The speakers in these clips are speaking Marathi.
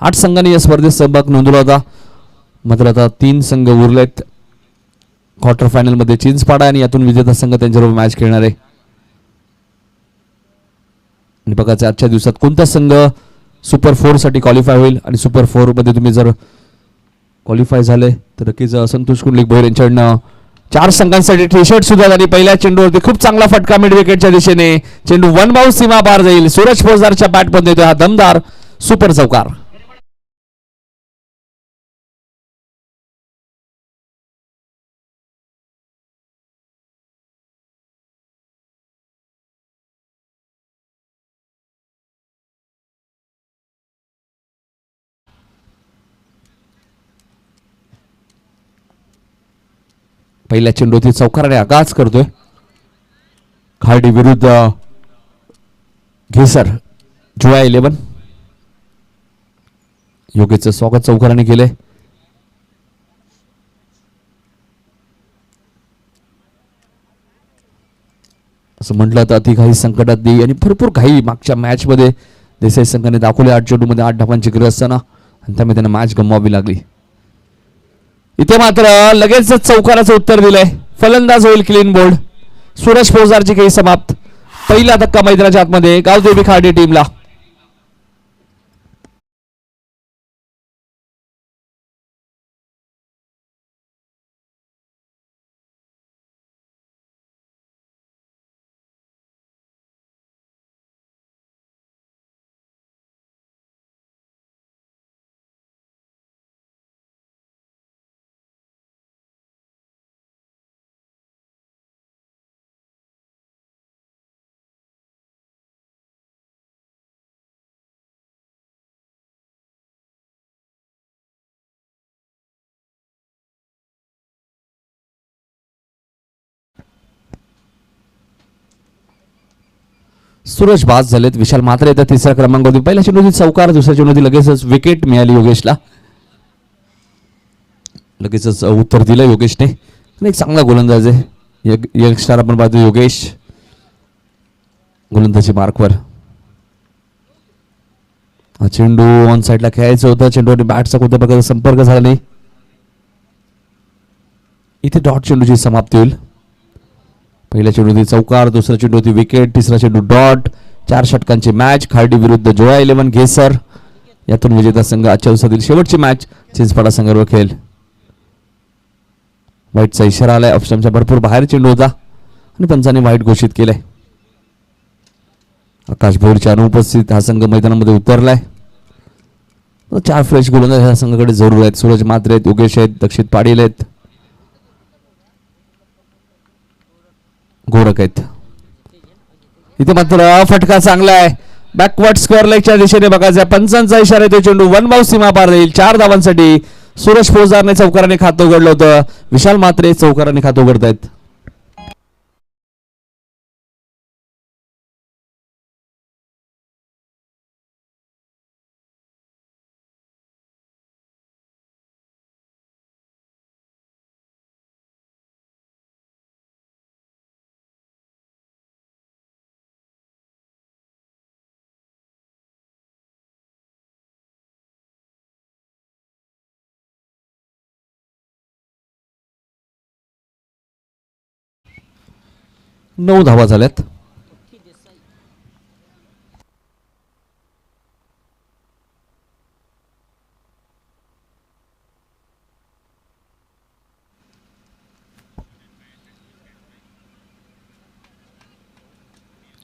8 संघांनी या स्पर्धेत सहभाग नोंदवला होता. मात्र आता 3 संघ उरलेत क्वार्टर फायनल मध्ये. चिंचपाडा आणि यातून विजेता संघ त्यांच्याबरोबर मॅच खेळणार आहे. आणि बघायचं आजच्या दिवसात कोणता संघ सुपर 4 साठी क्वालिफाय होईल. आणि सुपर 4 मध्ये तुम्ही जर क्वालिफाय झाले तर नक्कीच संतोष कुंडलिक भोईर यांच्याकडनं 4 संघांसाठी टी शर्ट सुद्धा झाली. पहिल्या चेंडूवरती खूप चांगला फटका मिड विकेटच्या दिशेने. चेंडू 1 बाउन्स सीमा पार जाईल. सूरज फौजदारच्या बॅटमध्ये येतो हा दमदार सुपर चौकार. पहिल्या चेंडूवरती चौकाराने आगाज करतोय. खार्डी विरुद्ध घेसर जुळा 11. योगेशचं स्वागत चौकाराने केलंय. असं म्हटलं तर अति घाई संकटात देई आणि भरपूर घाई मागच्या मॅच मध्ये देसाई संघाने दाखवले. 8 चेंडूमध्ये 8 धावांची गरज असताना आणि त्यामुळे त्यांना मॅच गमवावी लागली. इथे मात्र लगेच चौकाराचं उत्तर दिलंय. फलंदाज होईल क्लीन बोल्ड. सूरज फौजदारची खेळी समाप्त. पहिला धक्का मैदानाच्या आतमध्ये गावदेवी खार्डी टीमला. सूरज बाद झालेत. विशाल मात्र येतात तिसऱ्या क्रमांकावरती. पहिल्या चेंडूची चौकार. दुसऱ्या चेंडूची लगेचच विकेट मिळाली योगेशला. लगेचच उत्तर दिलं योगेशने. एक चांगला गोलंदाज आहे. यंगस्टर आपण पाहतो योगेश गोलंदाजी मार्कवर. हा चेंडू ऑन साईडला खेळायचं होतं. चेंडूवर बॅटचा कोणत्या प्रकारचा संपर्क झाला नाही. इथे डॉट चेंडूची समाप्ती होईल. पहिल्या चेंडूची चौकार. दुसऱ्या चेंडूची विकेट. तिसरा चेंडू डॉट. 4 षटकांची मॅच. खार्डी विरुद्ध जुळा 11 घेसर यातून विजेता संघ आजच्या दिवसातील शेवटची मॅच चिंचपाडा संघाबरोबर खेळेल. व्हाईटचा इशारा आलाय. ऑप्शनच्या भरपूर बाहेर चेंडू होता आणि पंचाने व्हाईट घोषित केलाय. आकाश भोईरच्या अनुपस्थित हा संघ मैदानामध्ये उतरलाय. 4 फ्रेश गोलंदाज ह्या संघाकडे जरूर आहेत. सूरज मात्रे आहेत. योगेश आहेत. दक्षित पाटील आहेत. गोरख आहेत. इथे मात्र फटका चांगला आहे. बॅकवर्ड स्क्वेअर लेगच्या दिशेने बघायचा. पंचांचा इशारा येतो. चेंडू 1 बाउन्स सीमा पार जाईल. 4 धावांसाठी सूरज फौजदारने चौकाराने खातं उघडलं होतं. विशाल मात्रे चौकाराने खातं उघडतायत. नऊ धावा झाल्यात.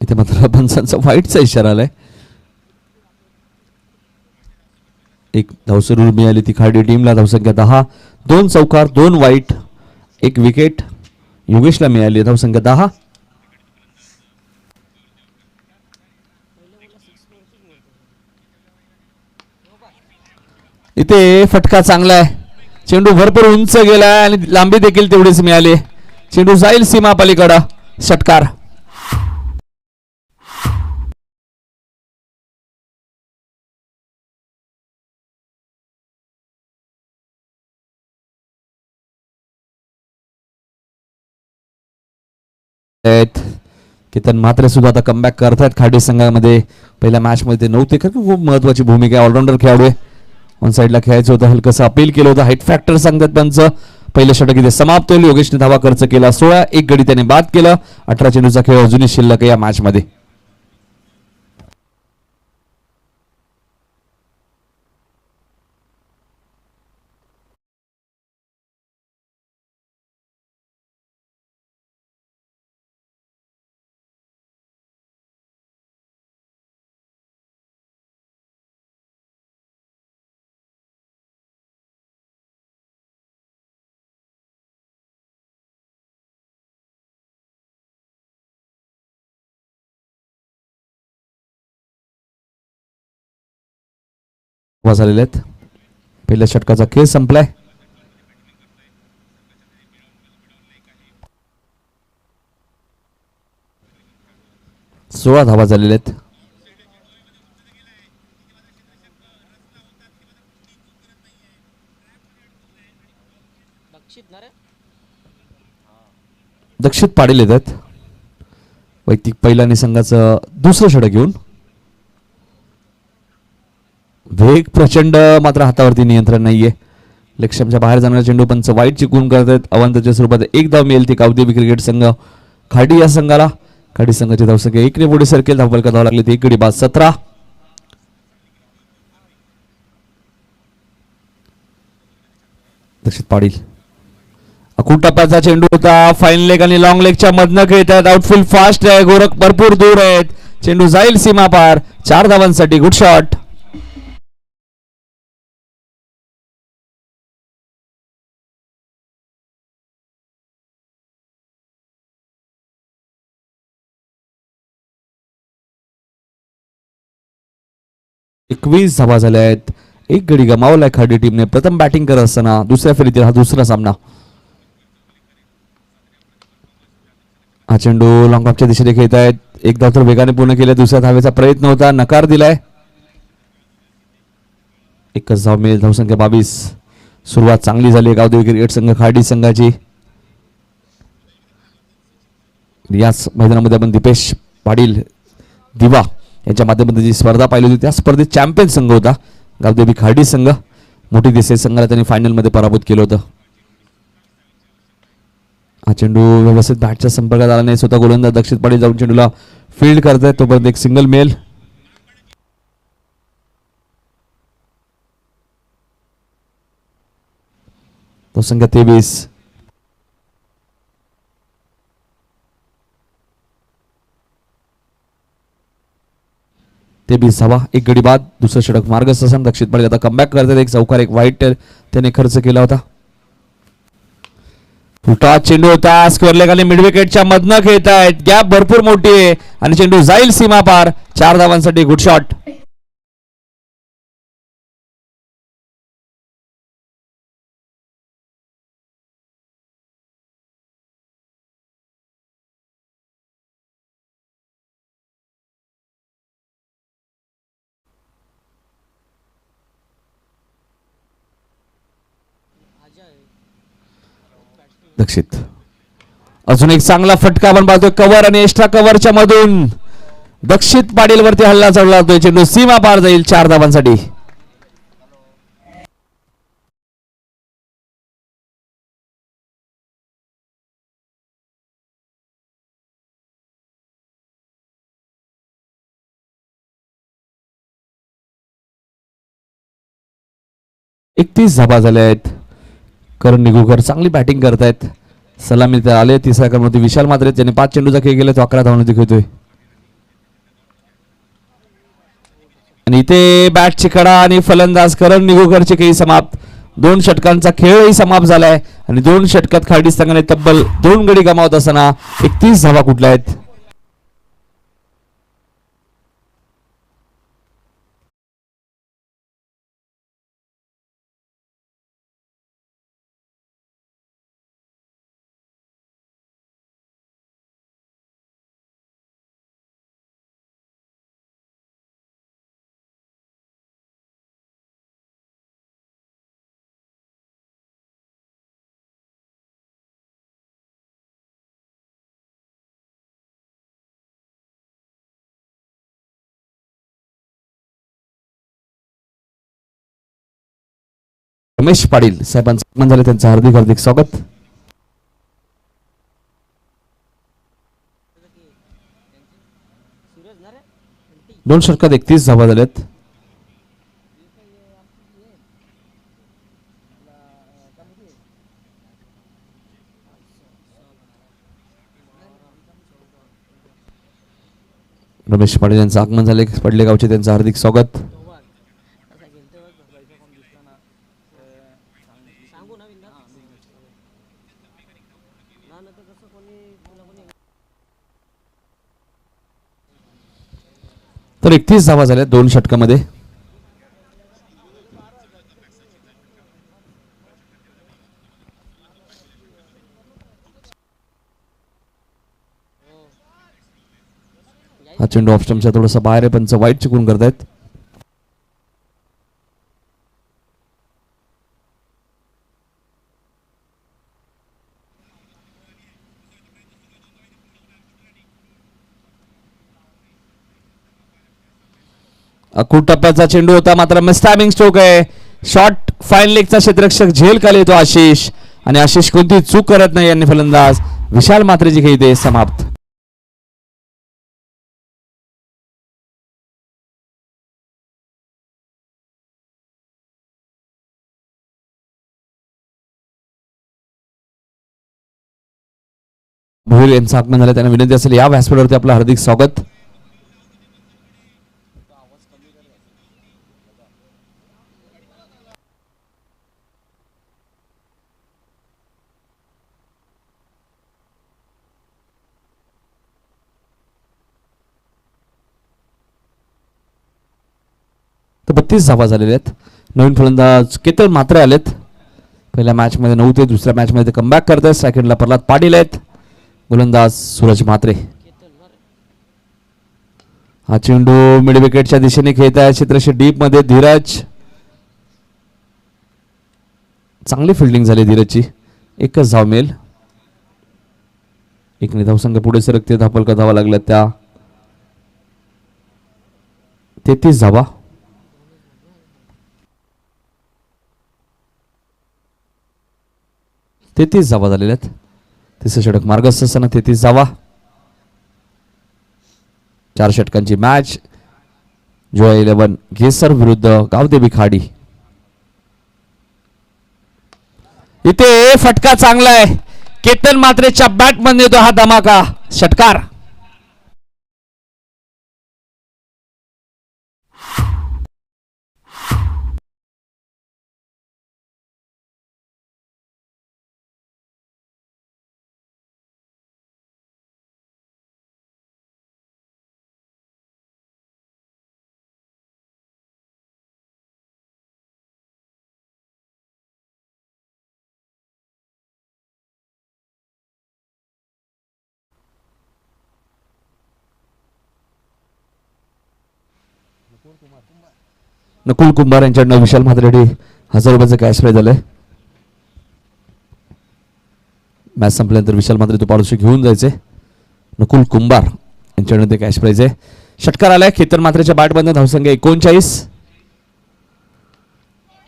इथे मात्र पंचांचा व्हाईटचा इशारा आलाय. एक धावसरूर मिळाली ती खार्डी टीमला. धावसंख्या 10. 2 चौकार 2 व्हाईट 1 विकेट योगेशला मिळाली. धावसंख्या 10. इथे फटका चांगला आहे. चेंडू भरपूर उंच गेलाय आणि लांबी देखील तेवढीच मिळाली. चेंडू जाईल सीमा पलीकडे. षटकार. केतन म्हात्रे सुद्धा आता कमबॅक करतायत खार्डी संघामध्ये. पहिल्या मॅच मध्ये नव्हते कारण खूप महत्वाची भूमिका ऑलराऊंडर खेळाडू आहे. ऑन साईडला खेळायचं होतं, हलकंसं अपील केलं होतं. हाईट फॅक्टर सांगतात पंच. पहिलं षटक इथे समाप्त होईल. योगेशने धावा खर्च केला 16, एक गडी त्याने बाद केलं. 18 चेंडूचा खेळ अजूनही शिल्लक या मॅच मध्ये. झालेले आहेत. पहिल्या षटकाचा खेळ संपलाय. सोळा धावा झालेल्या आहेत. दक्षित पाटील येतात वैयक्तिक पहिल्या संघाचं दुसरं षटक घेऊन. वेग प्रचंड, मात्र हातावरती नियंत्रण नाहीये. लक्ष्यमच्या बाहेर जाणारा चेंडू पंच वाईट चिकून करत आहेत. अवंताच्या स्वरूपात एक धाव मिळेल ती कावदेवी क्रिकेट संघ खाडी या संघाला. खाडी संघाची धावसंख्या 1 ने पुढे सरकेल. धावफलका धाव लागली एक गडी बाद 17. दक्षित पाटील अकूट टप्प्याचा चेंडू होता. फाईन लेग आणि लॉंग लेगच्या मधनं खेळतात. आउटफील्ड फास्ट आहे. गोरख भरपूर दूर आहेत. चेंडू जाईल सीमा पार. 4 धावांसाठी गुड शॉट. एकवीस धावा झाल्या आहेत. एक गडी गमावलाय खाडी टीमने प्रथम बॅटिंग करत असताना दुसऱ्या फेरीतील हा दुसरा सामना. हा चेंडू लॉंग ऑफच्या दिशेने खेळत आहेत. एक धाव तर वेगाने पूर्ण केल्या. दुसऱ्या धावेचा प्रयत्न होता, नकार दिलाय. एकच धाव मिळेल. धावसंख्या 22. सुरुवात चांगली झाली गावदेवी क्रिकेट संघ खाडी संघाची. याच मैदानामध्ये आपण दीपेश पाटील दिवा यांच्या माध्यमातून जी स्पर्धा पाहिली होती त्या स्पर्धेत चॅम्पियन संघ होता गावदेवी खाडी संघ. मोठी देसाई संघाला त्यांनी फायनल मध्ये पराभूत केलं होतं. हा चेंडू व्यवस्थित बॅटच्या संपर्कात आला नाही. स्वतः गोलंदाज दक्षित पाटील जाऊन चेंडूला फील्ड करतायत. तोपर्यंत एक सिंगल मिळेल. तो संख्या 23. ते 20 धावा एक गडी बाद. दुसरं षटक मार्गस्थान. दक्षित पाटील आता कमबॅक करतात. एक चौकार एक वाईट त्याने खर्च केला होता. फुटा चेंडू होता. स्क्वेअर लेग आणि मिड विकेटच्या मधनं खेळतायत. गॅप भरपूर मोठी आहे आणि चेंडू जाईल सीमा पार. 4 धावांसाठी गुड शॉट. दक्षित अजून एक चांगला फटका आपण पाहतोय. कव्हर आणि एक्स्ट्रा कव्हरच्या मधून दक्षित पाटील वरती हल्ला चढला होतोय. चेंडू सीमा पार जाईल 4 धावांसाठी. एकतीस धाबा झाल्या आहेत. करण निगुकर चांगली बॅटिंग करतायत. सलामी आले. तिसऱ्या क्रमांकावरती विशाल मात्रे ज्यांनी 5 चेंडूचा खेळ केला तो 11 धावांवरती खेळतोय. आणि इथे बॅटची कडा आणि फलंदाज करण निगुकरचे काही समाप्त. 2 षटकांचा खेळही समाप्त झालाय आणि 2 षटकात खाडी संघाने तब्बल 2 गडी गमावत असताना 31 धावा कुठल्या आहेत. रमेश पाटील साहेबांचं आगमन झाले, त्यांचं हार्दिक हार्दिक स्वागत. दोन षटकात 31 धावा झाल्यात. रमेश पाटील यांचं आगमन झाले, पडले गावचे त्यांचं हार्दिक स्वागत. तर 31 धावा झाल्या दोन षटकामध्ये. हा चेंडू ऑफ स्टंपच्या थोडासा बाहेर आहे, पण वाईट चुकून करतायत. अकूट टप्प्याचा चेंडू होता, मात्र मिस टायमिंग स्ट्रोक आहे. शॉर्ट फाईन लेगचा क्षेत्ररक्षक झेल खाली येतो आशिष, आणि आशिष कोणती चूक करत नाही यांनी फलंदाज. विशाल मात्रेची खेळी ते समाप्त. भोईर यांचं आगमन झालं, त्यांना विनंती असेल या व्यासपीठावरती आपलं हार्दिक स्वागत. तर 32 धावा झालेल्या आहेत. नवीन फलंदाज केतन मात्रे आलेत. पहिल्या मॅच मध्ये नव्हते, दुसऱ्या मॅच मध्ये कमबॅक करतात. सेकंडला प्रल्हाद पाटील आहेत, गोलंदाज सूरज म्हात्रे. हा चेंडू मिड विकेटच्या दिशेने खेळत आहे क्षेत्रक्षक डीप मध्ये. धीरज, चांगली फिल्डिंग झाली धीरजची. एकच धाव मिळेल. एक धावसंघ पुढे सरकते. धापलका धावा लागल्या त्या 33 धावा. धावा झालेल्या आहेत. तिसरं षटक मार्गस्थ असताना 33 धावा. 4 षटकांची मॅच. जोया 11 घेसर विरुद्ध गावदेवी खाडी. इथे फटका चांगला आहे. केतन मात्रेच्या बॅट मध्ये येतो हा धमाका षटकार. नकुल कुंभार यांच्याकडनं विशाल म्हात्रे 1000 रुपयाचं कॅश प्राइज झालंय. मॅच संपल्यानंतर विशाल म्हात्रे तो पाडोशी घेऊन जायचे. नकुल कुंभार यांच्याकडनं ते कॅश प्राइज आहे. षटकार आलाय केतन मात्रेच्या बॅटमधनं. धावसंख्या 39.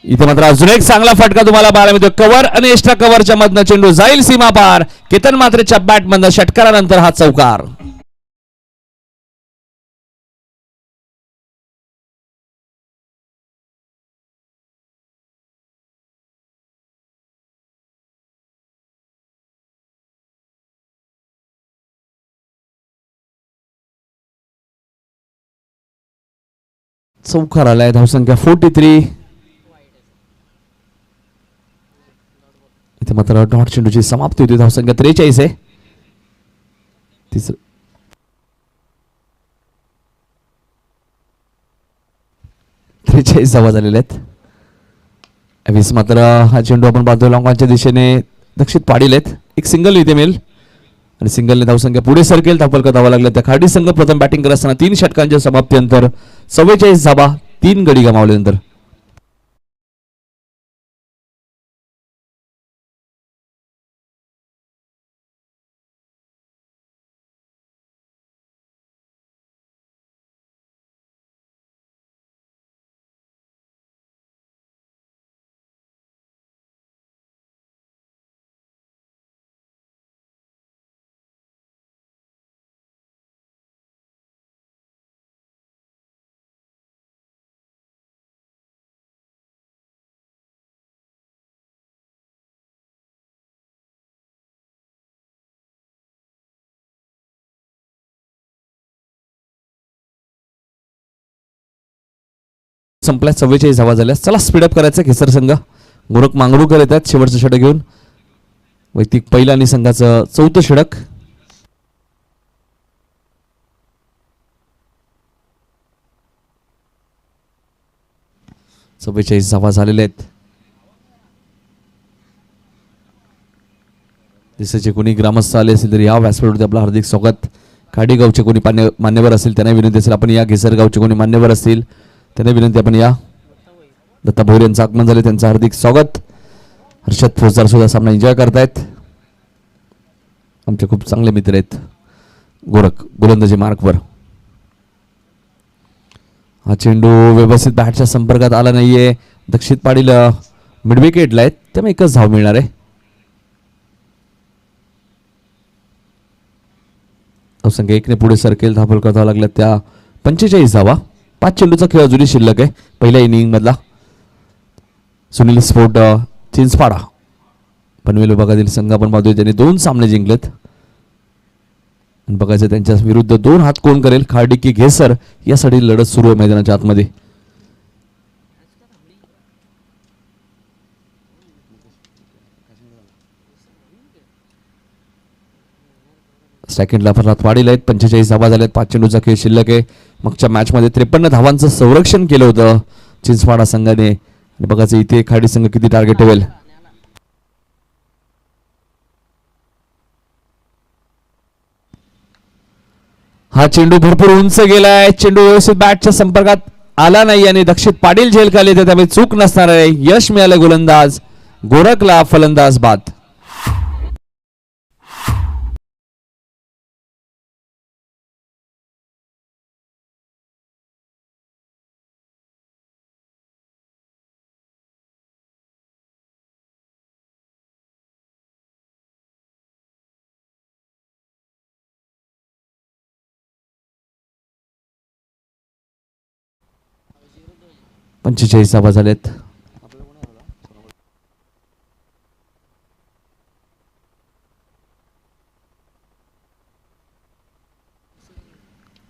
इथे मात्र अजून एक चांगला फटका तुम्हाला पाहायला मिळतो. कव्हर आणि एक्स्ट्रा कव्हरच्या मधनं चेंडू जाईल सीमा पार. केतन मात्रेच्या बॅटमधनं षटकारानंतर हा चौकार. चौकार आलाय. धावसंख्या 43. इथे मात्र डॉट चेंडूची समाप्ती होती. धावसंख्या 43 आहे. 43 धावा झालेल्या आहेत. 20 मात्र हा चेंडू आपण पाहतोय लॉंगॉनच्या दिशेने दक्षित पाडील आहेत. एक सिंगल इथे मिळेल आणि सिंगलने धावसंख्या पुढे सरकेल. धापलका धावा लागल्या त्या खाडी संघ प्रथम बॅटिंग करत असताना 3 षटकांच्या समाप्तीनंतर 44 धावा 3 गडी गमावल्यानंतर संपल्या 44 धावा झाल्या. चला स्पीडअप करायचं केसर संघ. गोरख मांगरूकर येतात शेवटचं षटक घेऊन. वैयक्तिक पहिलं आणि संघाचं 4थं षटक. चव्वेचाळीस धावा झालेल्या आहेत. देशाचे कोणी ग्रामस्थ आले असेल तर या व्यासपीठावरती आपलं हार्दिक स्वागत. खाडीगावचे कोणी मान्यवर असतील त्यांना विनंती असेल आपण या. केसरगावचे कोणी मान्यवर असतील त्यांना विनंती आपण या. दत्ता भोईर यांचं आगमन झाले त्यांचं हार्दिक स्वागत. हर्षद फौजदार सुद्धा सामना एन्जॉय करतायत. आमचे खूप चांगले मित्र आहेत. गोरख गोलंदाजी मार्कवर. हा चेंडू व्यवस्थित बॅटच्या संपर्कात आला नाहीये. दक्षित पाटील मिडविकेटला आहेत त्यामुळे एकच धाव मिळणार आहे. संख्या 1 ने पुढे सरकेल. धावफल करावा लागला त्या 45 धावा. 5 चेंडूचा खेळ अजूनही शिल्लक आहे पहिल्या इनिंग मधला. सुनील स्पोर्ट चिंचपाडा पनवेल विभागातील संघ आपण पाहतोय त्यांनी 2 सामने जिंकलेत. आणि बघायचं त्यांच्या विरुद्ध 2 हात कोण करेल. खार्डी की घेसर यासाठी लढत सुरू आहे मैदानाच्या आतमध्ये. सेकंडला फरहात वाढील आहेत. 45 धावा झाल्यात. 5 चेंडूचा खेळ शिल्लक आहे. मागच्या मॅच मध्ये 53 धावांचं संरक्षण केलं होतं चिंचपाडा संघाने. आणि बघायचं इथे खाडी संघ किती टार्गेट ठेवेल. हा चेंडू भरपूर उंच गेलाय. चेंडू व्यवस्थित बॅटच्या संपर्कात आला नाही आणि दक्षित पाटील झेल खाली त्यामुळे चूक नसणार आहे. यश मिळालं गोलंदाज गोरखला. फलंदाज बाद. पंचेचाळीस धावा झाल्यात.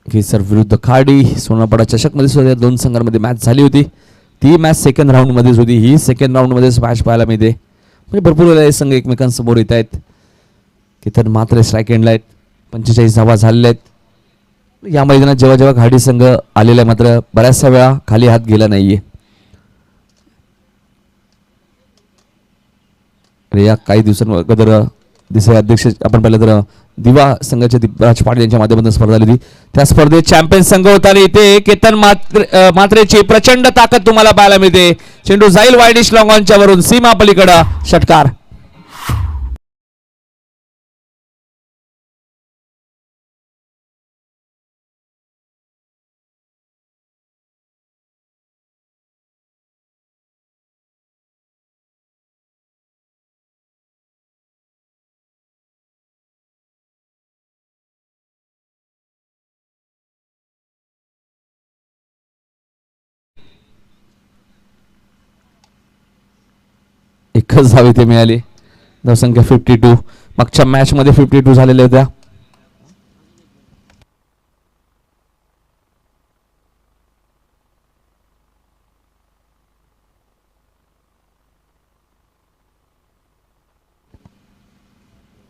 केसर विरुद्ध खाडी. सोनापडा चषक मध्ये सुद्धा 2 संघांमध्ये मॅच झाली होती. ती मॅच सेकंड राऊंड मध्येच होती. ही सेकंड राऊंड मध्ये मॅच पाहायला मिळते. म्हणजे भरपूर वेळा हे संघ एकमेकांसमोर येत आहेत. केतन मात्र स्ट्राईक एंडला आहेत. 45 धावा झालेल्या आहेत. या मैदानात जेव्हा जेव्हा खाडी संघ आलेला आहे मात्र बऱ्याचशा वेळा खाली हात गेला नाहीये. या काही दिवसांअगोदर देसाई अध्यक्ष आपण पाहिलं तर दिवा संघाचे दिवराज पाटील यांच्या माध्यमातून स्पर्धा झाली होती. त्या स्पर्धेत चॅम्पियन संघ होता आणि इथे केतन मात्रेची प्रचंड ताकद तुम्हाला पाहायला मिळते. चेंडू जाईल वाईडिश लॉंग ऑनच्या वरून सीमा पलीकडे. षटकार. एकच धाव इथे मिळाली. धावसंख्या 52. मागच्या मॅच मध्ये 52 झालेल्या होत्या.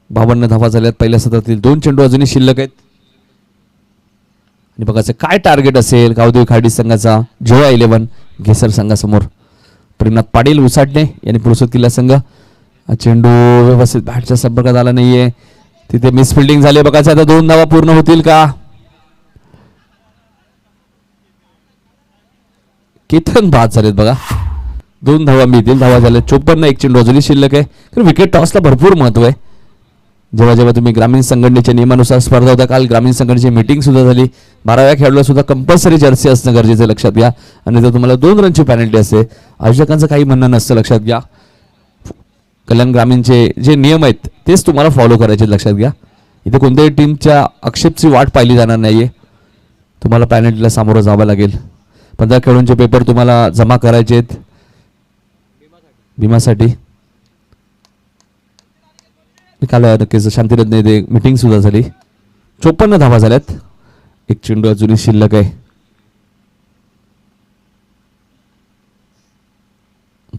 बावन्न धावा झाल्यात पहिल्या सत्रातील. 2 चेंडू अजूनही शिल्लक आहेत. आणि बघायचं काय टार्गेट असेल गावदेवी खाडी संघाचा. जोया 11 घेसर संघासमोर. प्रेमनाथ पाटील उसाटणे यांनी पुरस्कृत केला संघ. चेंडू व्यवस्थित बॅटच्या संपर्कात आला नाहीये. तिथे मिस फिल्डिंग झाली. बघायचं आता 2 धावा पूर्ण होतील का. केतन बाद झालेत बघा. 2 धावा मिळतील. धावा झाल्या 54. 1 चेंडू अजूनही शिल्लक आहे. कारण विकेट टॉसला भरपूर महत्व आहे. जेव्हा जेव्हा तुम्ही ग्रामीण संघटनेच्या नियमानुसार स्पर्धा होता. काल ग्रामीण संघटनेची मीटिंग सुद्धा झाली. 12व्या खेळाडूला सुद्धा कंपल्सरी जर्सी असणं गरजेचं लक्षात घ्या. आणि जर तुम्हाला 2 रनची पॅनल्टी असते. आयोजकांचं काही म्हणणं नसतं लक्षात घ्या. कल्याण ग्रामीणचे जे नियम आहेत तेच तुम्हाला फॉलो करायचे लक्षात घ्या. इथे कोणत्याही टीमच्या आक्षेपची वाट पाहिली जाणार नाहीये. तुम्हाला पॅनल्टीला सामोरं जावं लागेल. 15 खेळाडूंचे पेपर तुम्हाला जमा करायचे आहेत विमासाठी. काल नक्कीच शांतिरत्न इथे मीटिंग सुद्धा झाली. 54 धावा झाल्यात. 1 चेंडू अजूनही शिल्लक आहे.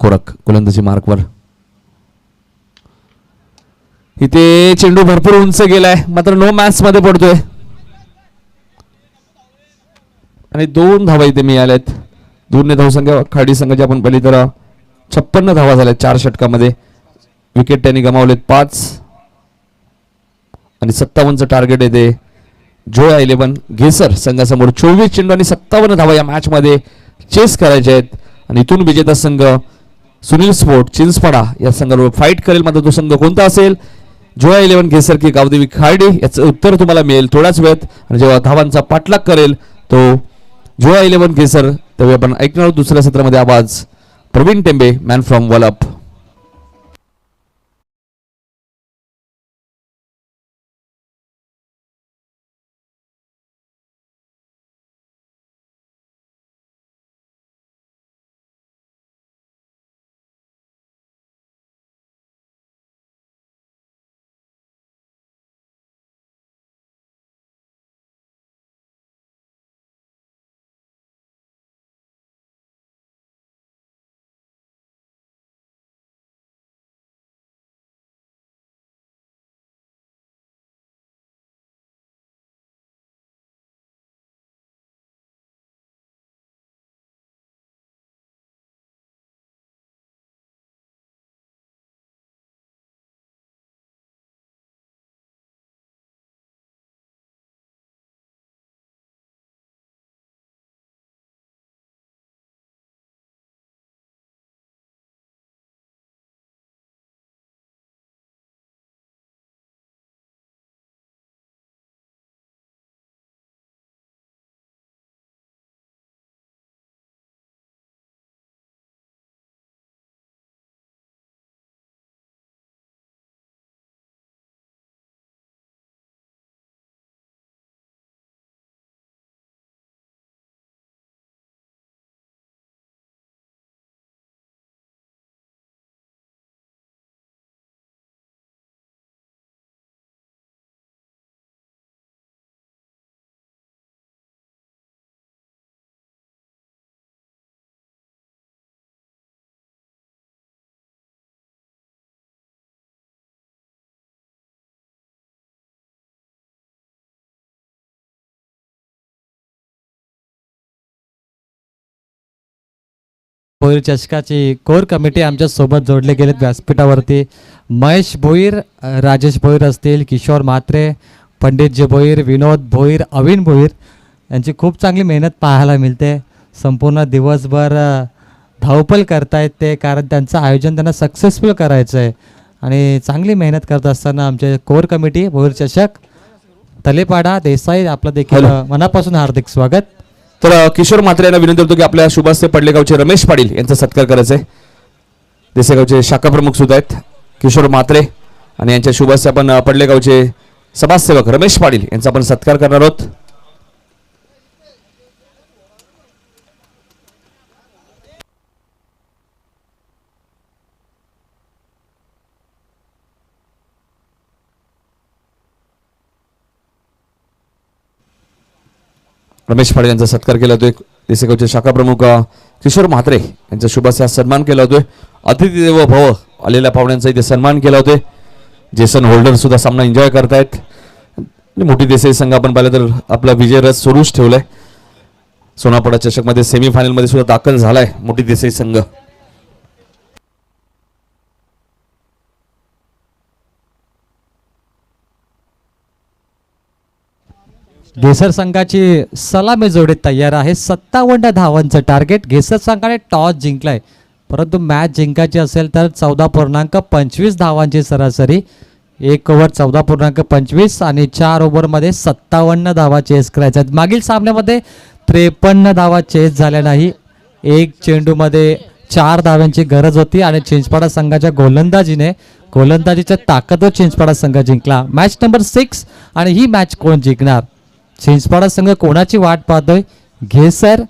कोरक गोलंदाजी मार्कवर. इथे चेंडू भरपूर उंच गेलाय मात्र नो मॅच मध्ये पडतोय आणि 2 धावा इथे मिळाल्यात. 2 धावसंख्या खाडी संघाची आपण पहिली तर 56 धावा झाल्या 4 षटकामध्ये. विकेट त्यांनी गमावलेत 5 आणि 57चं टार्गेट येते जोया 11 घेसर संघासमोर. 24 चेंडू आणि 57 धावा या मॅच मध्ये चेस करायचे आहेत आणि इथून विजेता संघ सुनील स्पोर्ट चिंचपाडा या संघाबरोबर फाईट करेल. मात्र तो संघ कोणता असेल, जोया 11 घेसर की गावदेवी खार्डी, याचं उत्तर तुम्हाला मिळेल थोड्याच वेळात. आणि जेव्हा धावांचा पाठलाग करेल तो जोया 11 घेसर तेव्हा आपण ऐकणार आहोत दुसऱ्या सत्रामध्ये आवाज प्रवीण टेंबे मॅन फ्रॉम वलप. भोईर चषकाची कोर कमिटी आमच्या सोबत जोडले गेलेत व्यासपीठावरती. महेश भोईर, राजेश भोईर असतील, किशोर म्हात्रे, पंडितजी भोईर, विनोद भोईर, अविन भोईर यांची खूप चांगली मेहनत पाहायला मिळते. संपूर्ण दिवसभर धावपळ करतायत ते, कारण त्यांचं आयोजन त्यांना सक्सेसफुल करायचं आहे आणि चांगली मेहनत करत असताना आमचे कोर कमिटी भोईर चषक तलेपाडा देसाई आपलं देखील मनापासून हार्दिक स्वागत. तर किशोर म्हात्रे यांना विनंती करतो की आपल्या शुभास्ते पडलेगावचे रमेश पाटील यांचा सत्कार करायचा आहे. देसेगावचे शाखा प्रमुख सुद्धा आहेत किशोर म्हात्रे आणि यांच्या शुभास्ते आपण पडलेगावचे समाजसेवक रमेश पाटील यांचा आपण सत्कार करणार आहोत. रमेश पाटील यांचा सत्कार केला होतोय. देसेगावचे शाखा प्रमुख किशोर म्हात्रे यांचा शुभास्ते सन्मान केला होतोय. अतिथी देवो भव आलेल्या पाहुण्यांचा इथे सन्मान केला होतोय. जेसन होल्डर सुद्धा सामना एन्जॉय करतायत. मोठी देसाई संघ आपण पाहिलं तर आपला विजय रथ सुरूच ठेवलाय. सोनापडा चषक मध्ये सेमीफायनल मध्ये सुद्धा दाखल झालाय मोठी देसाई संघ. घेसर संघाची सलामी जोडी तयार आहे. 57 धावांचं टार्गेट. घेसर संघाने टॉस जिंकलाय, परंतु मॅच जिंकायची असेल तर 14.25 धावांची सरासरी. 1 ओव्हर 14.25 आणि 4 ओव्हरमध्ये 57 धावा चेस करायच्या. मागील सामन्यामध्ये 53 धावा चेस झाल्या नाही. 1 चेंडूमध्ये 4 धाव्यांची गरज होती आणि चिंचपाडा संघाच्या गोलंदाजीच्या ताकदवर चिंचपाडा संघ जिंकला. मॅच नंबर 6 आणि ही मॅच कोण जिंकणार? चिंचपाडा संघ कोणाची वाट पाहतोय? घेसर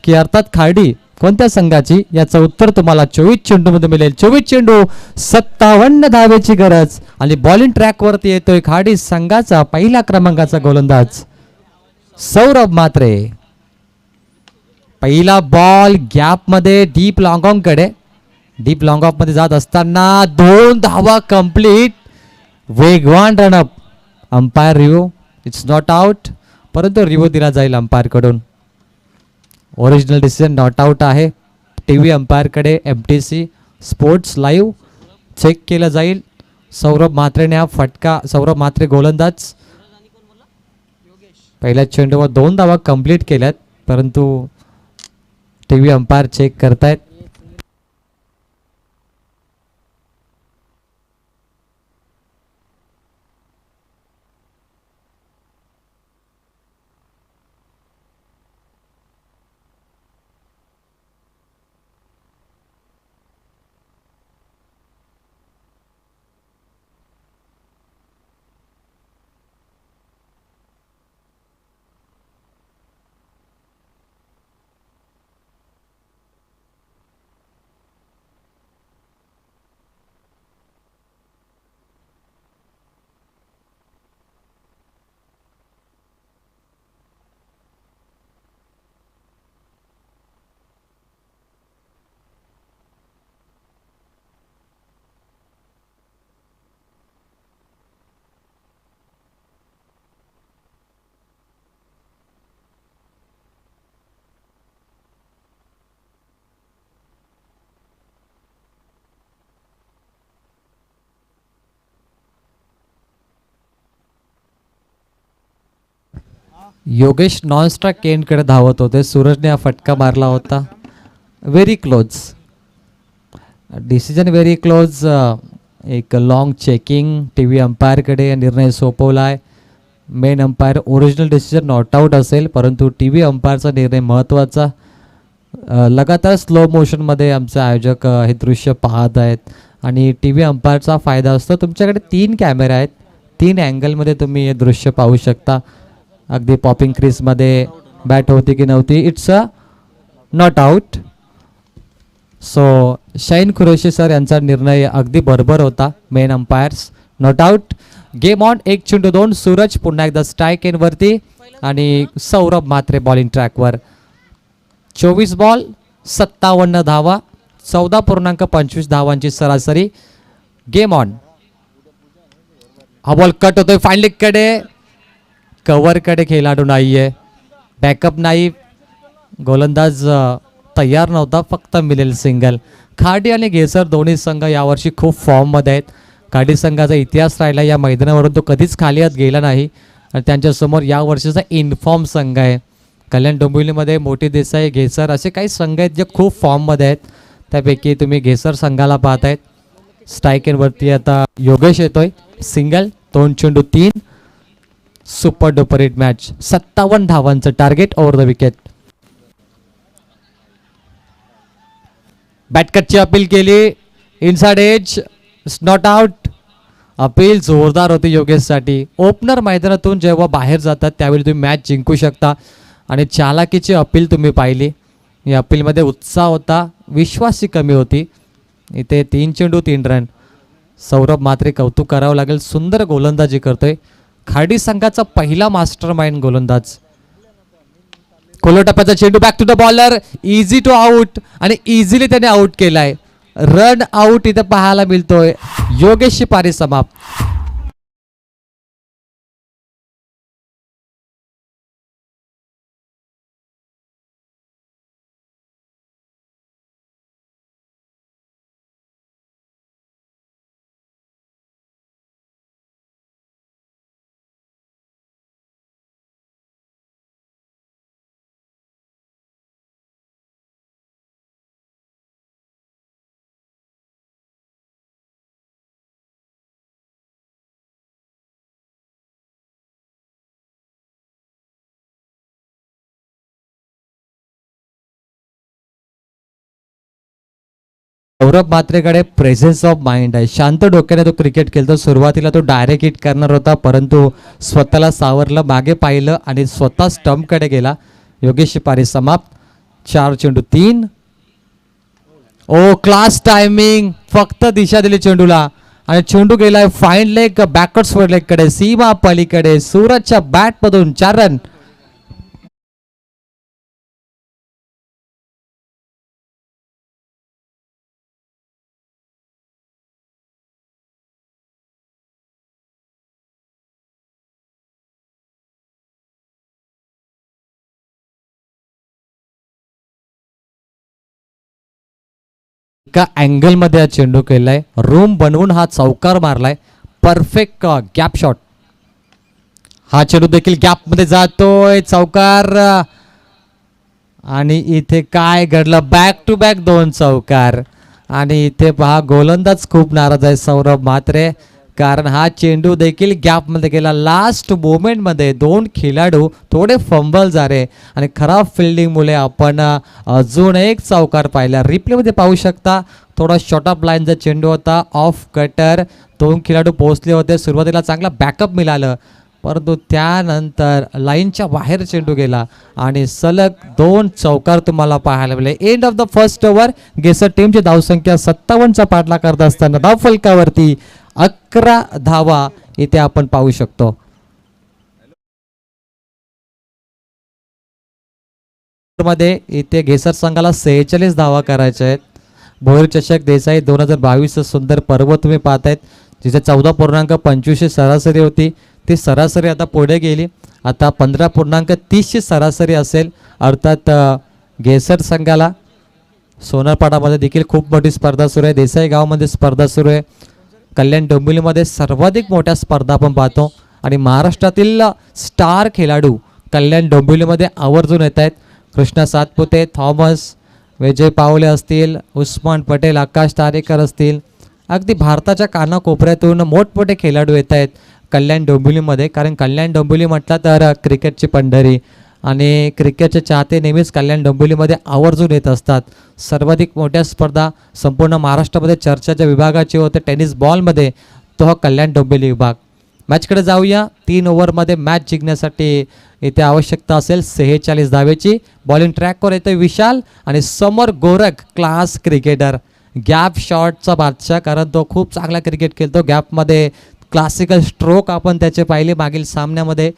की अर्थात खार्डी? कोणत्या संघाची? याचं उत्तर तुम्हाला 24 चेंडूमध्ये मिळेल. 24 चेंडू 57 धावेची गरज आणि बॉलिंग ट्रॅकवरती येतोय खार्डी संघाचा पहिल्या क्रमांकाचा गोलंदाज सौरभ म्हात्रे. पहिला बॉल गॅपमध्ये डीप लॉंगॉंगकडे. डीप लॉंग ऑफ मध्ये जात असताना 2 धावा कंप्लीट. वेगवान run up. Umpire review, it's not out, परंतु रिव्ह्यू दिला जाईल अंपायर कडून. ओरिजिनल डिसिजन नॉट आउट आहे. टीव्ही अंपायर कडे MTC स्पोर्ट्स लाईव्ह चेक केलं जाईल. सौरभ म्हात्रेने हा फटका, सौरभ म्हात्रे गोलंदाज, पहिल्या चेंडूवर 2 धावा कंप्लीट केल्यात, परंतु टीव्ही अंपायर चेक करतायत. योगेश नॉन स्ट्राईक केनकडे धावत होते. सूरजने हा फटका मारला होता. Very close decision, very close. एक लॉंग चेकिंग टीव्ही अंपायरकडे निर्णय सोपवला आहे. Main umpire original decision not out असेल, परंतु टीव्ही अंपायरचा निर्णय महत्त्वाचा. लगातार स्लो मोशनमध्ये आमचे आयोजक हे दृश्य पाहत आहेत आणि टीव्ही अंपायरचा फायदा असतो. तुमच्याकडे 3 कॅमेरे आहेत, 3 अँगलमध्ये तुम्ही हे दृश्य पाहू शकता. अगदी पॉपिंग क्रीजमध्ये बॅट होती की नव्हती, it's a not out. So Shaheen Qureshi sir यांचा निर्णय अगदी बरोबर होता. Main umpires not out. Game on. 1-2. Suraj पुन्हा एकदा स्ट्राईक एनवरती आणि सौरभ म्हात्रे बॉलिंग ट्रॅकवर. 24 बॉल 57 धावा, 14.25 धावांची सरासरी. Game on. हा बॉल कट होतोय फाईन कडे. कव्हरकडे खेळाडू नाहीये, बॅकअप नाही, गोलंदाज तयार नव्हता, फक्त मिळेल सिंगल. खाडी आणि घेसर दोन्ही संघ यावर्षी खूप फॉर्ममध्ये आहेत. खाडी संघाचा इतिहास राहिला या मैदानावरून, तो कधीच खाली हात गेला नाही आणि त्यांच्यासमोर यावर्षीचा इनफॉर्म संघ आहे. कल्याण डोंबिवलीमध्ये मोठी देसाई, घेसर असे काही संघ आहेत जे खूप फॉर्ममध्ये आहेत. त्यापैकी तुम्ही घेसर संघाला पाहतायत. स्ट्रायकरवरती आता योगेश येतोय. Single, 2-3. Super duper hit match. 57 धावांचं टार्गेट ओव्हर द विकेट. बॅटकटची अपील केली, inside edge, not out. Appeal जोरदार होती योगेशसाठी. ओपनर मैदानातून जेव्हा बाहेर जातात त्यावेळी तुम्ही मॅच जिंकू शकता आणि चालाकीची अपील तुम्ही पाहिली. या अपीलमध्ये उत्साह होता, विश्वासही कमी होती. इथे 3 रन. सौरभ म्हात्रे कौतुक करावं लागेल, सुंदर गोलंदाजी करतोय. खाडी संघाचा पहिला मास्टर माइंड गोलंदाज. कोलोटप्प्याचा चेंडू back to the bowler, easy to out आणि इझिली त्याने आउट केलाय. रन आउट इथे पाहायला मिळतोय. योगेशची पारी समाप्त. सौरभ म्हात्रेकडे प्रेझेन्स ऑफ माइंड आहे. शांत डोक्याने तो क्रिकेट खेळतो. सुरुवातीला तो डायरेक्ट हिट करणार होता, परंतु स्वतःला सावरलं, मागे पाहिलं आणि स्वतः स्टंपकडे गेला. योगेशची पारी समाप्त. 4-3. ओ क्लास टायमिंग, फक्त दिशा दिली चेंडूला आणि चेंडू गेलाय फाईन लेग, बॅकवर्ड्स लेग कडे, सीमा पलीकडे. सूरजच्या बॅट मधून 4 रन. एका अँगलमध्ये हा चेंडू केलाय, रूम बनवून हा चौकार मारलाय, परफेक्ट गॅप शॉट. हा चेंडू देखील गॅप मध्ये जातोय, चौकार. आणि इथे काय घडलं, बॅक टू बॅक 2 चौकार. आणि इथे पहा गोलंदाज खूप नाराज आहे सौरभ म्हात्रे, कारण हा चेंडू देखील गॅपमध्ये गेला. लास्ट मोमेंटमध्ये 2 खेळाडू थोडे फंबल झाले आणि खराब फिल्डिंगमुळे आपण अजून एक चौकार पाहिला. रिप्लेमध्ये पाहू शकता, थोडा शॉर्ट ऑफ लाईनचा चेंडू होता, ऑफ कटर. 2 खेळाडू पोहोचले होते, सुरुवातीला चांगला बॅकअप मिळालं, परंतु त्यानंतर लाईनच्या बाहेर चेंडू गेला आणि सलग 2 चौकार तुम्हाला पाहायला मिळाले. End of the first over. Ghesar टीमची धावसंख्या 57चा पाठला करत असताना धाव फलकावरती 11 धावा इथे आपण पाहू शकतो. मध्ये इथे घेसर संघाला 46 धावा करायच्या आहेत. भोईर चषक देसाई 2022 सुंदर पर्व तुम्ही पाहतायत, जिथे 14.25 सरासरी होती, ती सरासरी आता पुढे गेली. आता 15.30 सरासरी असेल. अर्थात घेसर संघाला सोनारपाडामध्ये देखील खूप मोठी स्पर्धा सुरू आहे, देसाई गावामध्ये स्पर्धा सुरू आहे, कल्याण डोंबिवलीमध्ये सर्वाधिक मोठ्या स्पर्धा आपण पाहतो. आणि महाराष्ट्रातील स्टार खेळाडू कल्याण डोंबिवलीमध्ये आवर्जून येत आहेत. कृष्णा सातपुते, थॉमस, विजय पावले असतील, उस्मान पटेल, आकाश तारेकर असतील, अगदी भारताच्या कानाकोपऱ्यातून मोठमोठे खेळाडू येत आहेत कल्याण डोंबिवलीमध्ये. कारण कल्याण डोंबिवली म्हटलं तर क्रिकेटची पंढरी आणि क्रिकेटचे चाहते नेहमीच कल्याण डोंबिवलीमध्ये आवर्जून येत असतात. सर्वाधिक मोठ्या स्पर्धा संपूर्ण महाराष्ट्रामध्ये चर्चेच्या विभागाची होते टेनिस बॉलमध्ये, तो हा कल्याण डोंबिवली विभाग. मॅचकडे जाऊया. 3 ओव्हरमध्ये मॅच जिंकण्यासाठी इथे आवश्यकता असेल 46 धावेची. बॉलिंग ट्रॅकवर येते विशाल आणि समोर गोरख, क्लास क्रिकेटर, गॅप शॉटचा बादशाह, कारण तो खूप चांगला क्रिकेट खेळतो. गॅपमध्ये क्लासिकल स्ट्रोक आपण त्याचे पाहिले मागील सामन्यामध्ये.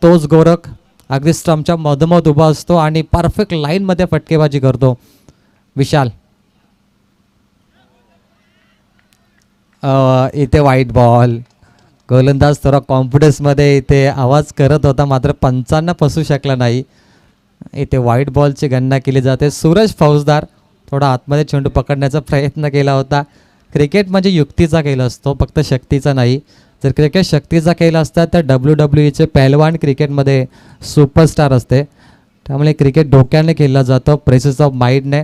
तोच गोरख अगदी स्टंपच्या मधोमध उभा असतो आणि परफेक्ट लाईनमध्ये फटकेबाजी करतो. विशाल इथे व्हाईट बॉल. गोलंदाज थोडा कॉन्फिडन्समध्ये इथे आवाज करत होता, मात्र पंचांना फसू शकला नाही. इथे व्हाईट बॉलची गणना केली जाते. सूरज फौजदार थोडा आतमध्ये चेंडू पकडण्याचा प्रयत्न केला होता. क्रिकेट म्हणजे युक्तीचा खेळ असतो, फक्त शक्तीचा नाही. जर क्रिकेट शक्तीचा खेळ असता तर WWEचे पहलवान क्रिकेटमध्ये सुपरस्टार असते. त्यामुळे क्रिकेट डोक्याने खेळला जातो, प्रेसेस ऑफ माइंडने.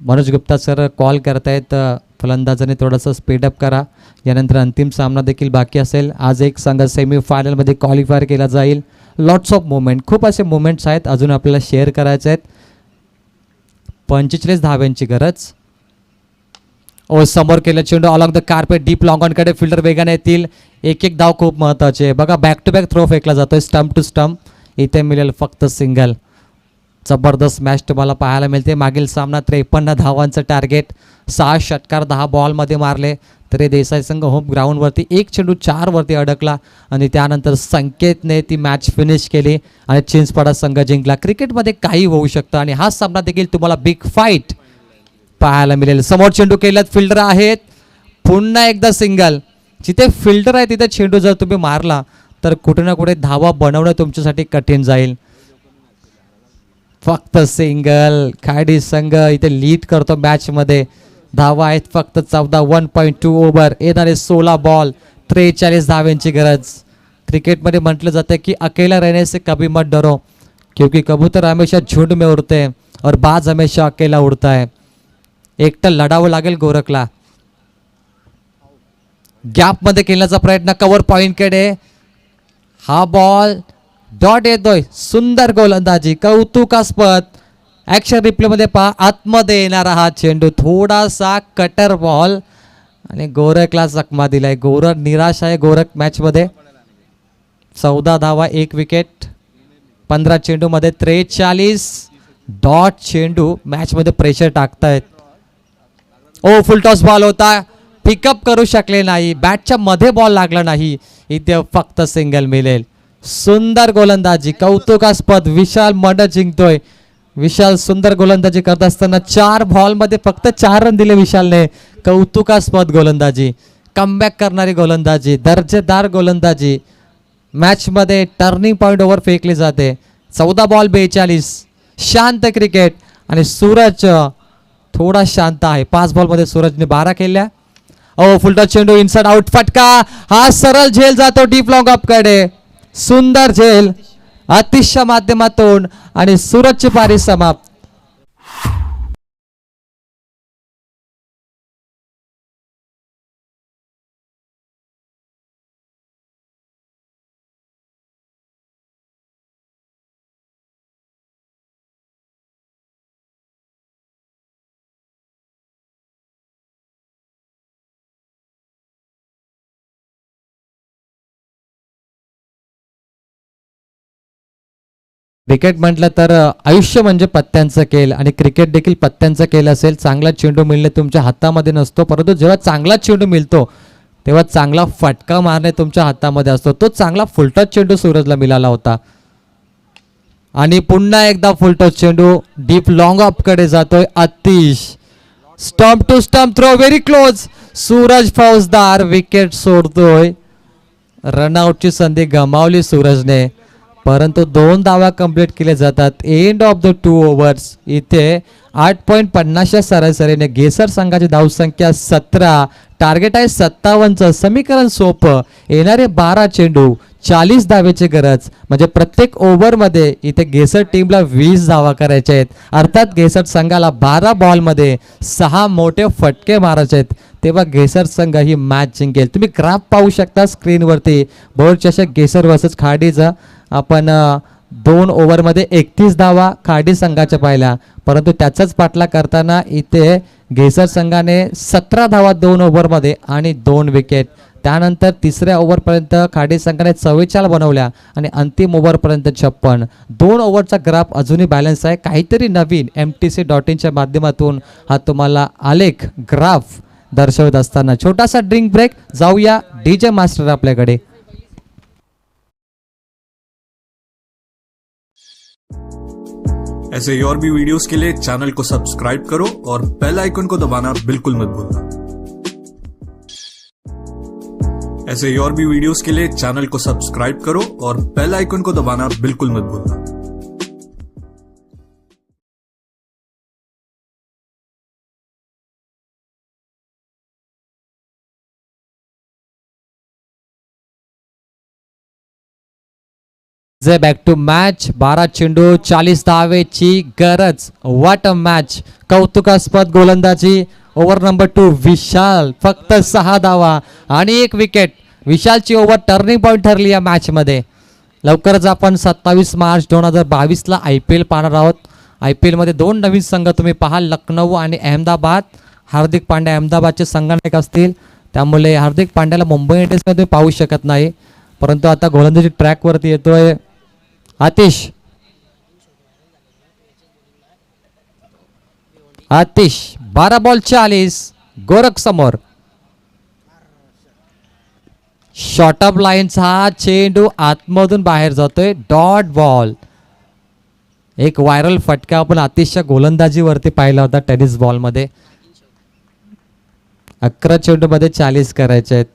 मनोज गुप्ता सर कॉल करतायत, फलंदाजाने थोडंसं स्पीडअप करा. यानंतर अंतिम सामना देखील बाकी असेल. आज एक संघ सेमीफायनलमध्ये क्वालिफायर केला जाईल. लॉट्स ऑफ मुवमेंट, खूप असे मुवमेंट्स आहेत अजून आपल्याला शेअर करायचे आहेत. 45 धाव्यांची गरज. समोर केलं चेंडू along the carpet, deep long ऑनकडे फिल्डर वेगाने येतील. एक धाव खूप महत्त्वाची आहे. बघा बॅक टू बॅक थ्रो फेकला जातोय, स्टंप टू स्टंप. इथे मिळेल फक्त सिंगल. जबरदस्त मॅच तुम्हाला पाहायला मिळते. मागील सामना 53 धावांचं टार्गेट, 6 षटकार 10 बॉलमध्ये मारले, तरी देसाई संघ होम ग्राउंडवरती 1 चेंडू 4 वरती अडकला आणि त्यानंतर संकेतने ती मॅच फिनिश केली आणि चिंचपाडा संघ जिंकला. क्रिकेटमध्ये काही होऊ शकतं आणि हा सामना देखील तुम्हाला बिग फाईट पाहायला मिळेल. समोर चेंडू केल्यात, फिल्डर आहेत, पुन्हा एकदा सिंगल. जिथे फिल्डर आहे तिथे चेंडू जर तुम्ही मारला तर कुठे ना कुठे धावा बनवणं तुमच्यासाठी कठीण जाईल. फक्त सिंगल. खाडी संघ इथे लीड करतो मॅचमध्ये. धावा आहेत फक्त 14. 1.2 ओव्हर, येणारे 16 बॉल, 43 धाव्यांची गरज. क्रिकेटमध्ये म्हटलं जातं की अकेला रहने से कभी मत डरो, क्योंकि कबूतर हमेशा झुंड में उड़ते हैं और बाज हमेशा अकेला उड़ता है. एकटं लढावं लागेल गोरखला. गॅपमध्ये खेळण्याचा प्रयत्न, कव्हर पॉइंटकडे. हा बॉल डॉट येतोय. सुंदर गोलंदाजी, कौतुकास्पद. ॲक्शन रिप्लेमध्ये पहा, आतमध्ये येणारा हा चेंडू, थोडासा कटर बॉल आणि गोरखला चकमा दिलाय. गोरख निराश आहे. गोरख मॅचमध्ये 14 धावा, 1 विकेट, 15 चेंडूमध्ये 43 डॉट चेंडू मॅचमध्ये प्रेशर टाकतायत. फुल टॉस बॉल होता, पिकअप करू शकले नाही, बॅटच्या मध्ये बॉल लागला नाही. इथे फक्त सिंगल मिळेल. सुंदर गोलंदाजी, कौतुकास्पद. विशाल मन जिंकतोय. विशाल सुंदर गोलंदाजी करत असताना 4 बॉलमध्ये फक्त 4 रन दिले विशालने. कौतुकास्पद गोलंदाजी, कमबॅक करणारी गोलंदाजी, दर्जेदार गोलंदाजी. मॅचमध्ये टर्निंग पॉईंट ओव्हर फेकली जाते. 14 बॉल 42. शांत क्रिकेट आणि सूरज थोडा शांत आहे. 5 बॉलमध्ये सूरजने 12 केल्या. फुलटॉस चेंडू इनसाइड आउट फटका. हा सरळ झेल जातो डीप लॉंग अप कडे. सुंदर झेल अतिशय माध्यमातून आणि सूरजची पारी समाप्त. क्रिकेट म्हटलं तर आयुष्य म्हणजे पत्त्यांचं खेळ आणि क्रिकेट देखील पत्त्यांचं खेळ असेल. चांगला चेंडू मिळणे तुमच्या हातामध्ये नसतो, परंतु जेव्हा चांगला चेंडू मिळतो तेव्हा चांगला फटका मारणे तुमच्या हातामध्ये असतो. तो चांगला फुलटॉस चेंडू सूरजला मिळाला होता आणि पुन्हा एकदा फुलटॉस चेंडू डीप लॉंग ऑफ कडे जातोय. Atish stump to stump throw very close. Suraj Faujdar wicket सोडतोय. रनआउटची संधी गमावली सूरजने, परंतु 2 धावा कंप्लीट केले जातात. End of the 2 overs. इथे 8.50 सरासरीने घेसर संघाची धावसंख्या 17, टार्गेट आहे 57चं. समीकरण सोपं. येणारे 12 चेंडू 40 धावेची गरज, म्हणजे प्रत्येक ओव्हरमध्ये इथे घेसर टीमला 20 धावा करायच्या आहेत. अर्थात घेसर संघाला 12 बॉलमध्ये 6 मोठे फटके मारायचे आहेत, तेव्हा घेसर संघ ही मॅच जिंकेल. तुम्ही ग्राफ पाहू शकता स्क्रीनवरती. बोर्ड चषक घेसर वर्सेस खाडीचा आपण 2 ओव्हरमध्ये 31 धावा खाडी संघाच्या पाहिल्या, परंतु त्याचाच पाठलाग करताना इथे घेसर संघाने 17 धावा 2 ओव्हरमध्ये आणि 2 विकेट. त्यानंतर तिसऱ्या ओव्हरपर्यंत खाडी संघाने 44 बनवल्या आणि अंतिम ओव्हरपर्यंत 56. 2 ओव्हरचा ग्राफ अजूनही बॅलन्स आहे. काहीतरी नवीन MTC.in माध्यमातून हा तुम्हाला आलेख ग्राफ दर्शवत असताना छोटासा ड्रिंक ब्रेक. जाऊया DJ मास्टर आपल्याकडे. ऐसे ही और भी वीडियोस के लिए चैनल को सब्सक्राइब करो और बेल आइकन को दबाना बिल्कुल मत भूलना. ऐसे ही और भी वीडियोस के लिए चैनल को सब्सक्राइब करो और बेल आइकन को दबाना बिल्कुल मत भूलना. Back to match. 12 चेंडू 40 धावेची गरज. What a match. कौतुकास्पद गोलंदाजी. ओव्हर नंबर 2 विशाल फक्त 6 धावा आणि 1 विकेट. विशालची ओव्हर टर्निंग पॉईंट ठरली या मॅच मध्ये. लवकरच आपण 27 मार्च 2022 IPL पाहणार आहोत. IPL मध्ये 2 नवीन संघ तुम्ही पाहाल, लखनौ आणि अहमदाबाद. हार्दिक पांड्या अहमदाबादचे संघटक असतील, त्यामुळे हार्दिक पांड्याला मुंबई इंडियन्स मध्ये पाहू शकत नाही, परंतु आता गोलंदाजी ट्रॅक वरती येतोय. आतिश 12 बॉल 40. गोरख समोर. शॉर्ट ऑफ लाईनचा हा चेंडू आतमधून बाहेर जातोय. Dot ball. एक व्हायरल फटका आपण आतिशच्या गोलंदाजीवरती पाहिला होता टेनिस बॉलमध्ये. 11 चेंडूमध्ये 40 करायचे आहेत.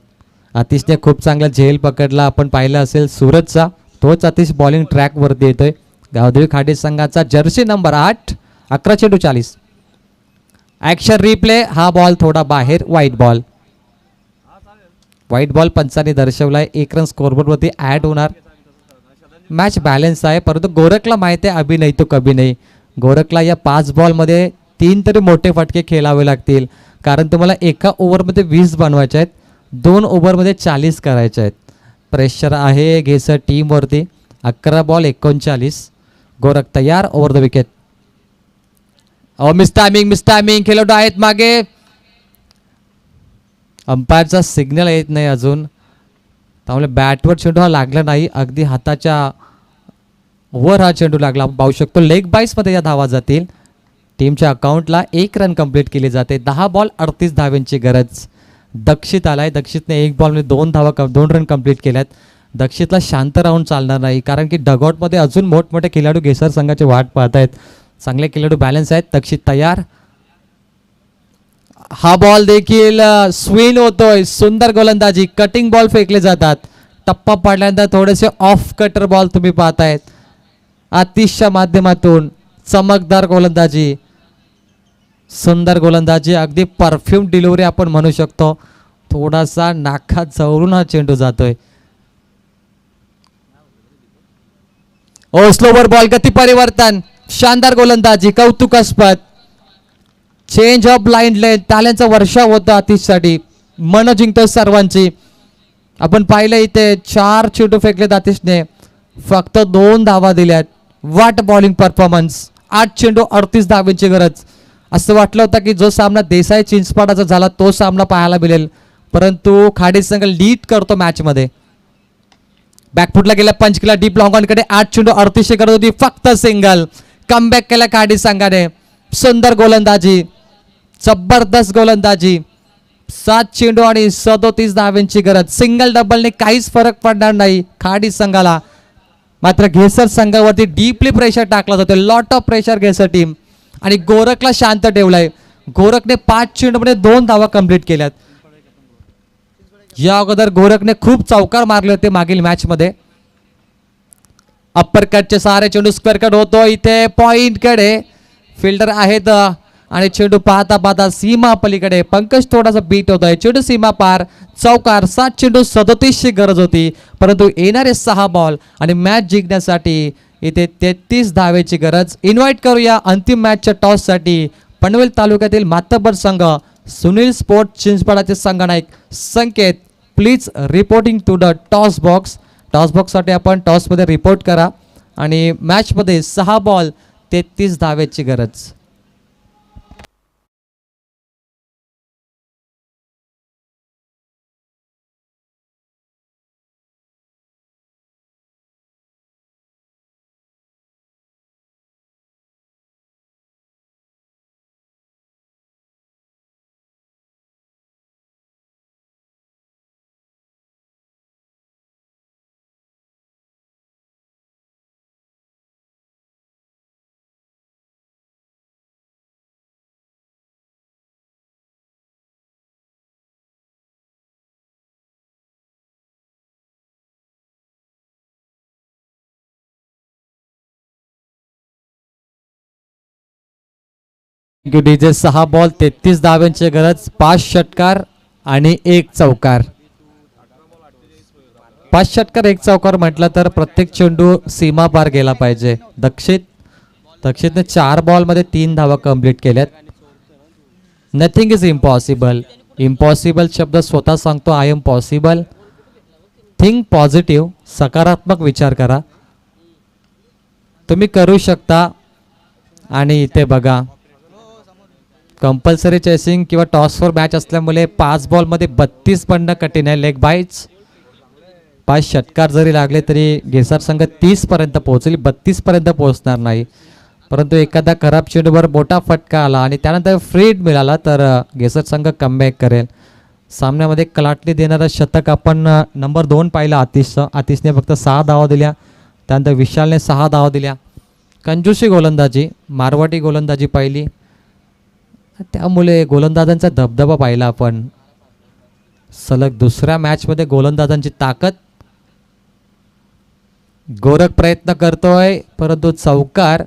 आतिशने खूप चांगला झेल पकडला, आपण पाहिला असेल सूरजचा. तोच आतिश बॉलिंग ट्रॅक वरती येतोय. गावदेवी खाडी संघाचा जर्सी नंबर 8. 11 चेंडू 40. Action replay. हा बॉल थोडा बाहेर. White ball. व्हाईट बॉल पंचाने दर्शवलाय. 1 रन स्कोरबोर्ड वरती ऍड होणार. मॅच बॅलन्स आहे, परंतु गोरखला माहिती आहे अभि नाही तो कभी नाही. गोरखला या 5 बॉलमध्ये 3 तरी मोठे फटके खेळावे लागतील, कारण तुम्हाला एका ओव्हरमध्ये 20 बनवायचे आहेत, 2 ओव्हरमध्ये 40 करायचे आहेत. प्रेशर आहे घेसर टीमवरती. 11 बॉल 39. गोरख तयार. Over the wicket. Miss timing. खेळाडू आहेत मागे. अंपायरचा सिग्नल येत नाही अजून, त्यामुळे बॅटवर चेंडू हा लागला नाही. अगदी हाताच्या वर हा चेंडू लागला. आपण पाहू शकतो लेग बाईसमध्ये या धावा जातील. टीमच्या अकाउंटला 1 रन कंप्लीट केली जाते. 10 बॉल 38 धावांची गरज. दक्षित आलाय. दक्षितने 1 बॉलमध्ये 2 रन कंप्लीट केल्यात. दक्षितला शांत राहून चालणार नाही, कारण की डगआउटमध्ये अजून मोठमोठे खेळाडू घेसर संघाची वाट पाहत आहेत. चांगले खेळाडू बॅलन्स आहेत. दक्षित तयार. हा बॉल देखील स्विंग होतोय. सुंदर गोलंदाजी. कटिंग बॉल फेकले जातात. टप्पा पाडल्यानंतर थोडेसे ऑफ कटर बॉल तुम्ही पाहतायत. आतिशच्या माध्यमातून चमकदार गोलंदाजी. सुंदर गोलंदाजी, अगदी परफ्यूम डिलिव्हरी आपण म्हणू शकतो. थोडासा नाकात जवळून हा चेंडू जातोय. ओ स्लोवर बॉल, गती परिवर्तन, शानदार गोलंदाजी, कौतुकास्पद. चेंज ऑफ लाईन लेन, ताल्यांचा वर्षाव होता आतिशसाठी. मन जिंकतो सर्वांची. आपण पाहिलं इथे 4 चेंडू फेकलेत आतिशने, फक्त 2 धावा दिल्यात. वाट बॉलिंग परफॉर्मन्स. 8 चेंडू 38 धावांची गरज. असं वाटलं होतं की जो सामना देसाई चिंचपाडाचा झाला तो सामना पाहायला मिळेल, परंतु खाडी संघ लीड करतो मॅच मध्ये. बॅकफुटला गेला पंच केला डीप लॉंग ऑन कडे. 8 चेंडू 38 करत होती, फक्त सिंगल. कमबॅक केला खाडी संघाने. सुंदर गोलंदाजी, जबरदस्त गोलंदाजी. 7 चेंडू आणि 37 धावांची गरज. सिंगल डबलने काहीच फरक पडणार नाही खाडी संघाला. मात्र घेसर संघावरती डीपली प्रेशर टाकला जातो. Lot of pressure Ghesar team. आणि गोरखला शांत ठेवलाय. गोरखने 5 चेंडूमध्ये 2 धावा कंप्लीट केल्यात. या अगोदर गोरखने खूप चौकार मारले होते मागील मॅच मध्ये. अप्पर कटचे सारे चेंडू स्क्वेअर कट होतो इथे पॉइंट कडे. फिल्डर आहेत आणि चेंडू पाहता पाहता सीमा पलीकडे. पंकज थोडासा बीट होतोय. चेंडू सीमा पार, चौकार. 7 चेंडू 37 ची गरज होती, परंतु येणारे 6 बॉल आणि मॅच जिंकण्यासाठी इथे 33 धावेची गरज. इन्व्हाइट करूया अंतिम मॅचच्या टॉससाठी पनवेल तालुक्यातील मातब्बर संघ सुनील स्पोर्ट चिंचपाडाचे संघनायक Sanket. Please reporting to the toss box. Toss बॉक्ससाठी आपण टॉसमध्ये रिपोर्ट करा. आणि मॅचमध्ये 6 बॉल 33 धावेची गरज. डीजे 6 बॉल 33 धावांची गरज. 5 षटकार आणि 1 चौकार. 5 षटकार 1 चौकार म्हटलं तर प्रत्येक चेंडू सीमा पार गेला पाहिजे. दक्षितने 4 बॉल मध्ये 3 धावा कंप्लीट केल्यात. Nothing is impossible. इम्पॉसिबल शब्द स्वतः सांगतो. I am possible. Think positive. सकारात्मक विचार करा. तुम्ही करू शकता. आणि इथे बघा कंपल्सरी चेसिंग किंवा टॉसवर मॅच असल्यामुळे 5 बॉलमध्ये 32 पडणं कठीण आहे. Leg bites. 5 षटकार जरी लागले तरी घेसर संघ 30 पर्यंत पोहोचेल. 32 पर्यंत पोहोचणार नाही. परंतु एखादा खराब चेंडूवर मोठा फटका आला आणि त्यानंतर फ्रीड मिळाला तर घेसर संघ कमबॅक करेल. सामन्यामध्ये कलाटणी देणारा शतक आपण नंबर 2 पाहिला आतिशने फक्त 6 धावा दिल्या. त्यानंतर विशालने 6 धावा दिल्या. कंजूसी गोलंदाजी, मारवाटी गोलंदाजी पाहिली. त्यामुळे गोलंदाजांचा धबधबा पाहिला आपण. सलग दुसऱ्या मॅचमध्ये गोलंदाजांची ताकद. गोरख प्रयत्न करतोय परंतु चौकार.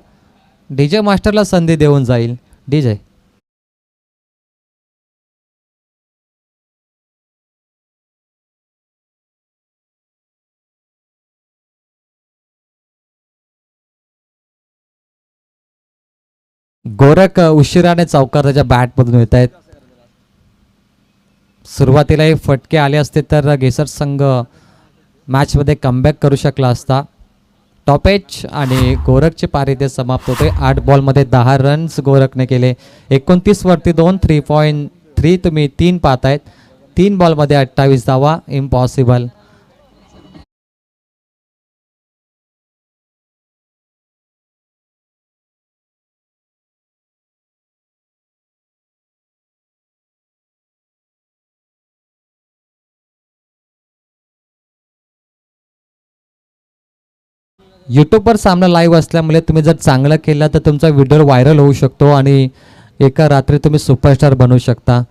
डीजे मास्टरला संधी देऊन जाईल. डीजे गोरख उशिराने चौकार त्याच्या बॅटमधून येत आहेत. सुरुवातीला हे फटके आले असते तर घेसर संघ मॅचमध्ये कमबॅक करू शकला असता. टॉपेज आणि गोरखचे पारी ते समाप्त होते. 8 बॉलमध्ये 10 रन्स गोरखने केले. 29 वरती 2. 3.3 तुम्ही 3 पाहतायत. 3 बॉलमध्ये 28 धावा. इम्पॉसिबल. यूट्यूबवर सामना लाईव्ह असल्यामुळे तुम्ही जर चांगलं केलं तर तुमचा व्हिडिओ व्हायरल होऊ शकतो आणि एका रात्री तुम्ही सुपरस्टार बनवू शकता.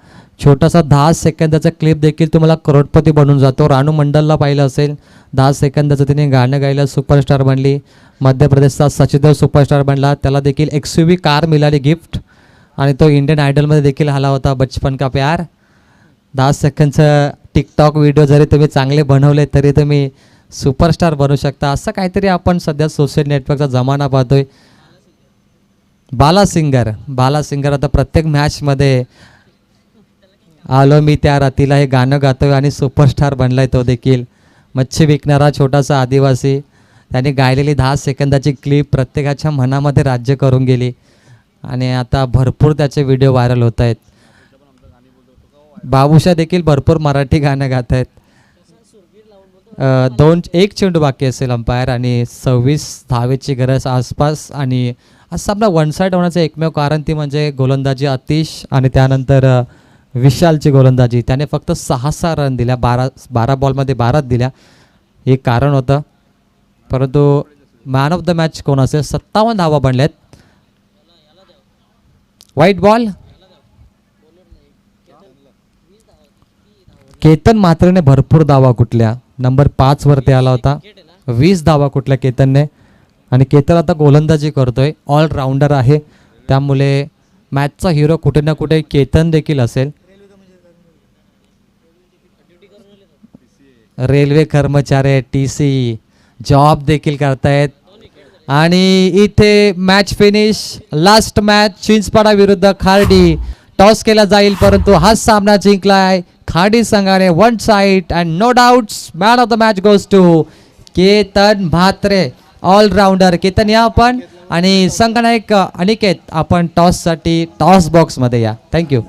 छोटासा 10 सेकंदाचा क्लिप देखील तुम्हाला करोडपती बनवून जातो. रानू मंडलला पाहिलं असेल. 10 सेकंदाचं तिने गाणं गायलं, सुपरस्टार बनली. मध्य प्रदेशचा सचिदेव सुपरस्टार बनला. त्याला देखील XUV कार मिळाली गिफ्ट. आणि तो इंडियन आयडलमध्ये देखील आला होता, बचपन का प्यार. 10 सेकंडचं टिकटॉक व्हिडिओ जरी तुम्ही चांगले बनवले तरी तुम्ही सुपरस्टार बनू शकता. असं काहीतरी आपण सध्या सोशल नेटवर्कचा जमाना पाहतोय. बाला सिंगर आता प्रत्येक मॅचमध्ये आलो मी त्या रातीला हे गाणं गातोय आणि सुपरस्टार बनलाय तो देखील. मच्छी विकणारा छोटासा आदिवासी, त्याने गायलेली 10 सेकंदाची क्लिप प्रत्येकाच्या मनामध्ये राज्य करून गेली आणि आता भरपूर त्याचे व्हिडिओ व्हायरल होत आहेत. बाबूशा देखील भरपूर मराठी गाणं गात आहेत. 1 चेंडू बाकी असेल अंपायर आणि 26 धावेची गरज आसपास. आणि आज सामना वन साईड होण्याचं एकमेव कारण ती म्हणजे गोलंदाजी आतिश आणि त्यानंतर विशालची गोलंदाजी. त्याने फक्त 6 रन दिल्या, 12 बॉलमध्ये 12 दिल्या, हे कारण होतं. परंतु मॅन ऑफ द मॅच कोण असेल? 57 धावा बनल्यात. White ball. केतन म्हात्रेने भरपूर धावा कुठल्या, नंबर 5 वरती आला होता. 20 धावा कुठल्या केतनने. आणि केतन आता गोलंदाजी करतोय, ऑलराऊंडर आहे, त्यामुळे मॅचचा हिरो कुठे ना कुठे केतन देखील असेल. रेल्वे कर्मचारी TC जॉब देखील करतायत. आणि इथे match finish. Last match Chinchpada विरुद्ध खार्डी. टॉस केला जाईल परंतु हा सामना जिंकलाय खाडी संघाने one side. And no doubts man of the match goes to Ketan Mhatre, allrounder. Ketan या आपण. आणि संघनायक अनिकेत आपण टॉससाठी टॉस बॉक्समध्ये या. थँक्यू.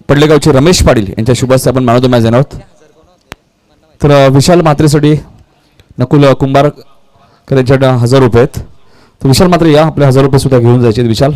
पडलेगावचे रमेश पाटील यांच्या शुभास्ते आपण मॅन ऑफ द मॅच देणार आहोत. तर विशाल म्हात्रेसाठी नकुल कुंभारकर यांच्याकडे 1000 रुपये आहेत. तर विशाल म्हात्रे या, आपले 1000 रुपये सुद्धा घेऊन जायचे. विशाल.